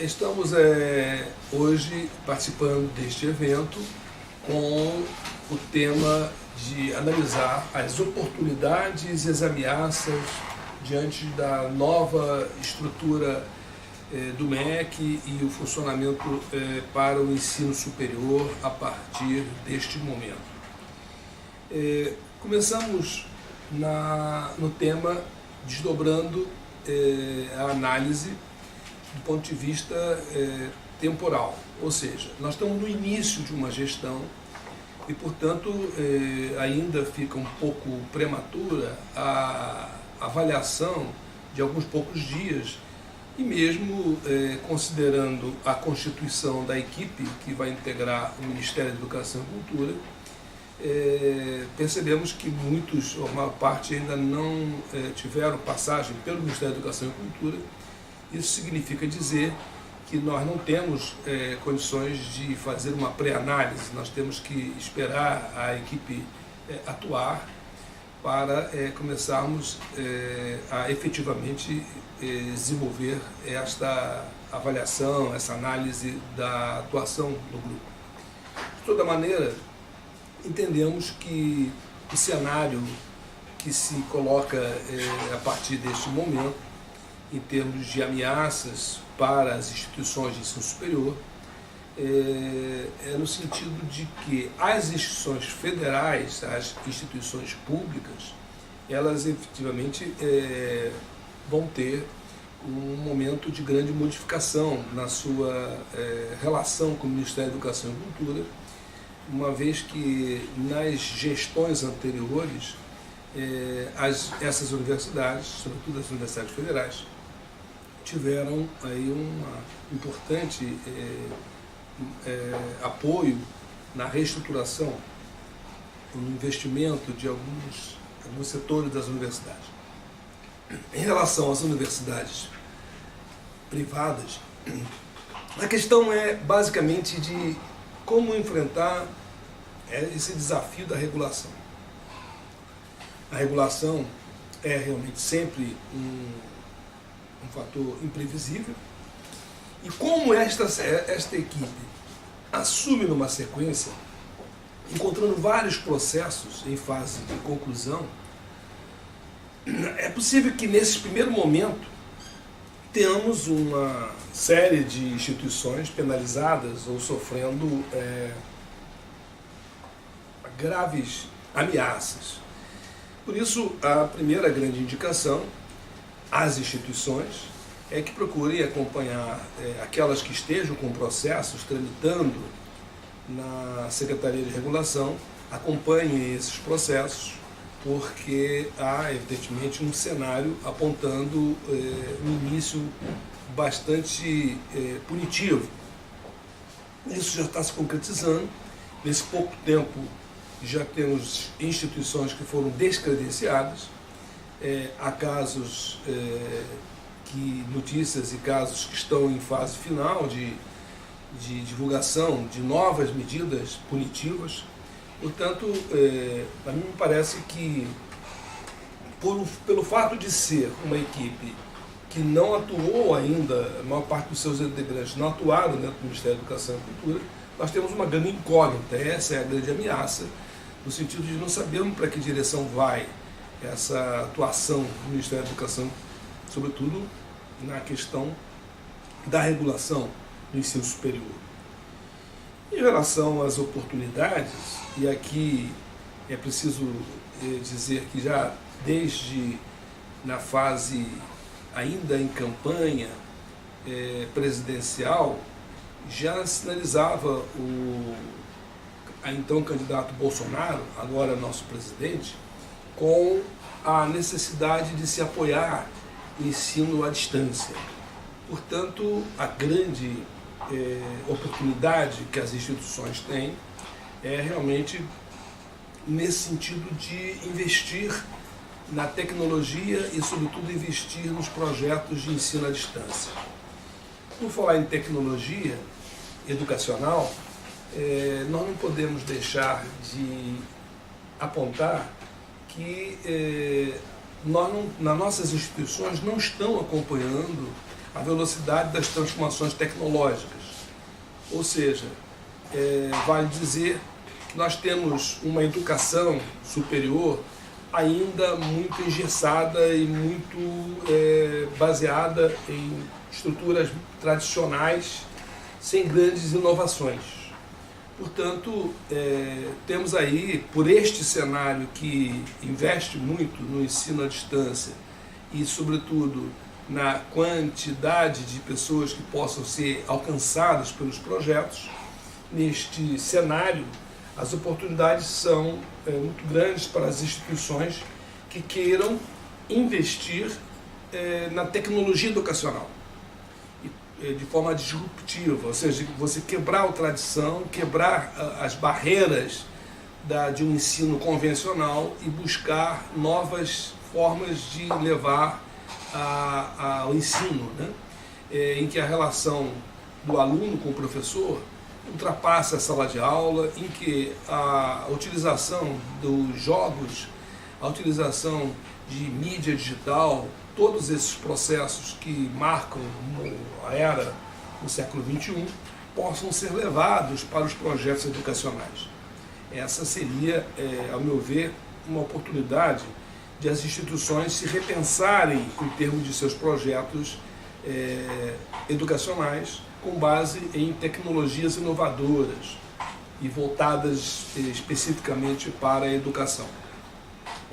Estamos hoje participando deste evento com o tema de analisar as oportunidades e as ameaças diante da nova estrutura do MEC e o funcionamento para o ensino superior a partir deste momento. Começamos no tema desdobrando a análise do ponto de vista temporal, ou seja, nós estamos no início de uma gestão e, portanto, ainda fica um pouco prematura a avaliação de alguns poucos dias e mesmo considerando a constituição da equipe que vai integrar o Ministério da Educação e Cultura, percebemos que muitos, ou a maior parte, ainda não tiveram passagem pelo Ministério da Educação e Cultura. Isso significa dizer que nós não temos condições de fazer uma pré-análise, nós temos que esperar a equipe atuar para começarmos a efetivamente desenvolver esta avaliação, essa análise da atuação do grupo. De toda maneira, entendemos que o cenário que se coloca a partir deste momento, em termos de ameaças para as instituições de ensino superior, é no sentido de que as instituições federais, as instituições públicas, elas efetivamente vão ter um momento de grande modificação na sua relação com o Ministério da Educação e Cultura, uma vez que nas gestões anteriores, essas universidades, sobretudo as universidades federais, tiveram aí um importante apoio na reestruturação, no investimento de alguns setores das universidades. Em relação às universidades privadas, a questão é basicamente de como enfrentar esse desafio da regulação. A regulação é realmente sempre um fator imprevisível, e como esta equipe assume numa sequência, encontrando vários processos em fase de conclusão, é possível que nesse primeiro momento tenhamos uma série de instituições penalizadas ou sofrendo graves ameaças. Por isso, a primeira grande indicação às instituições é que procurem acompanhar aquelas que estejam com processos tramitando na Secretaria de Regulação, acompanhem esses processos, porque há, evidentemente, um cenário apontando um início bastante punitivo. Isso já está se concretizando. Nesse pouco tempo, já temos instituições que foram descredenciadas. Há casos, notícias e casos que estão em fase final de divulgação de novas medidas punitivas. Portanto, a mim me parece que, pelo fato de ser uma equipe que não atuou ainda, a maior parte dos seus integrantes não atuaram dentro do Ministério da Educação e Cultura, nós temos uma grande incógnita. Essa é a grande ameaça, no sentido de não sabermos para que direção vai essa atuação do Ministério da Educação, sobretudo na questão da regulação do ensino superior. Em relação às oportunidades, e aqui é preciso dizer que já desde na fase ainda em campanha presidencial, já sinalizava a então candidato Bolsonaro, agora nosso presidente, com a necessidade de se apoiar o ensino à distância. Portanto, a grande oportunidade que as instituições têm é realmente nesse sentido de investir na tecnologia e, sobretudo, investir nos projetos de ensino à distância. Por falar em tecnologia educacional, nós não podemos deixar de apontar que nas nossas instituições não estão acompanhando a velocidade das transformações tecnológicas. Ou seja, vale dizer que nós temos uma educação superior ainda muito engessada e muito baseada em estruturas tradicionais, sem grandes inovações. Portanto, temos aí, por este cenário que investe muito no ensino à distância e, sobretudo, na quantidade de pessoas que possam ser alcançadas pelos projetos, neste cenário, as oportunidades são muito grandes para as instituições que queiram investir na tecnologia educacional de forma disruptiva, ou seja, você quebrar a tradição, quebrar as barreiras de um ensino convencional e buscar novas formas de levar ao ensino, né? Em que a relação do aluno com o professor ultrapassa a sala de aula, em que a utilização dos jogos, a utilização de mídia digital, todos esses processos que marcam a era do século XXI possam ser levados para os projetos educacionais. Essa seria, ao meu ver, uma oportunidade de as instituições se repensarem em termos de seus projetos educacionais com base em tecnologias inovadoras e voltadas especificamente para a educação.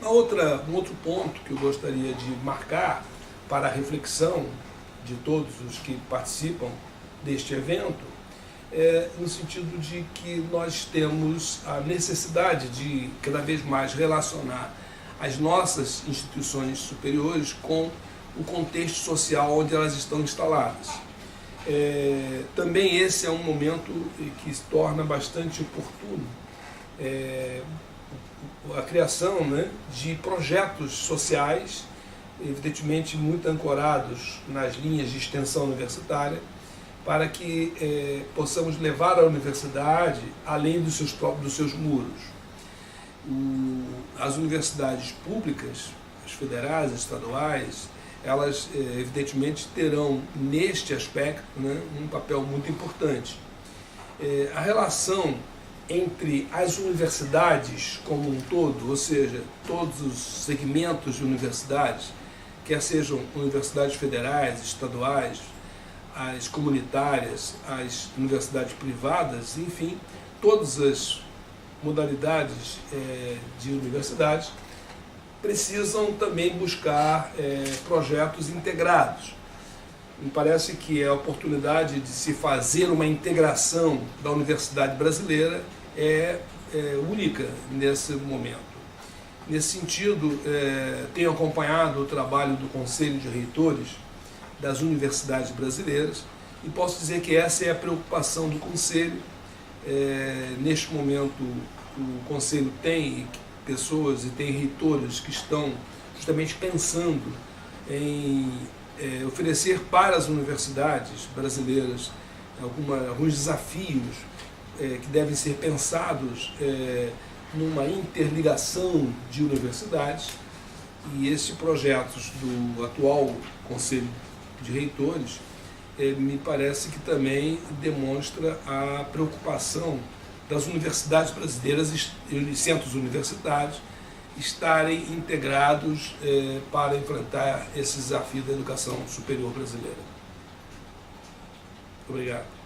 Um outro ponto que eu gostaria de marcar para a reflexão de todos os que participam deste evento é no sentido de que nós temos a necessidade de cada vez mais relacionar as nossas instituições superiores com o contexto social onde elas estão instaladas. Também esse é um momento que se torna bastante oportuno a criação, né, de projetos sociais, evidentemente muito ancorados nas linhas de extensão universitária, para que possamos levar a universidade além dos seus muros. As universidades públicas, as federais, as estaduais, elas evidentemente terão neste aspecto, né, um papel muito importante. A relação entre as universidades como um todo, ou seja, todos os segmentos de universidades, quer sejam universidades federais, estaduais, as comunitárias, as universidades privadas, enfim, todas as modalidades de universidades, precisam também buscar projetos integrados. Me parece que a oportunidade de se fazer uma integração da universidade brasileira é única nesse momento. Nesse sentido, tenho acompanhado o trabalho do Conselho de Reitores das universidades brasileiras e posso dizer que essa é a preocupação do Conselho. Neste momento, o Conselho tem pessoas e tem reitores que estão justamente pensando em oferecer para as universidades brasileiras alguns desafios que devem ser pensados numa interligação de universidades, e esses projetos do atual Conselho de Reitores me parece que também demonstra a preocupação das universidades brasileiras e centros universitários estarem integrados para enfrentar esse desafio da educação superior brasileira. Obrigado.